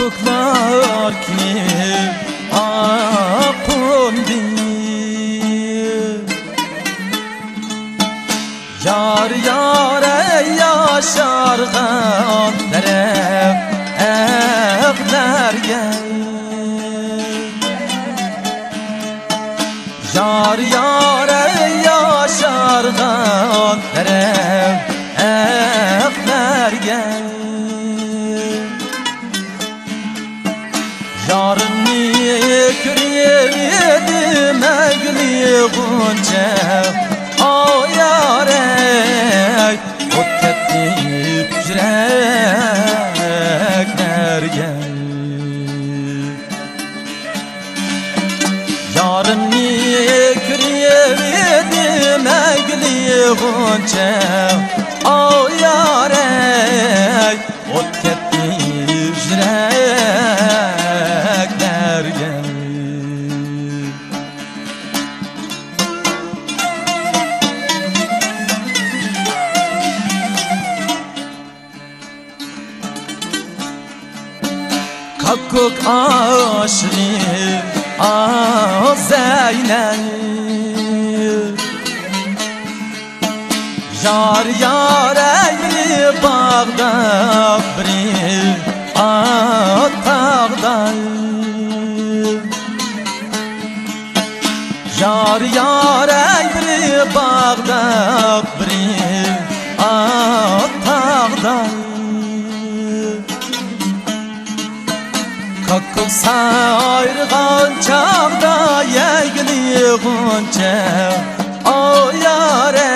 Kakuklar ki akundi Yar yare yaşargan derevlerge Yar yare yaşargan derevlerge Yarın yekreyedim egli gunca O yare ot ketdi yüreklerge Yarın yekreyedim egli gunca O yare ot ketdi yüreklerge Kakuk aşrı Zeynep Yar yar eyri bağda bir atağda Yar yar eyri bağda bir atağda Kakuk sayrgan çağda yegli gunca O yare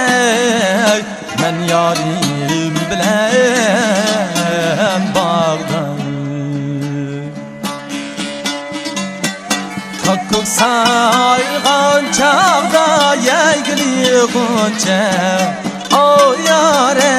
men yarim bilen bağda Kakuk sayrgan çağda yegli gunca O yare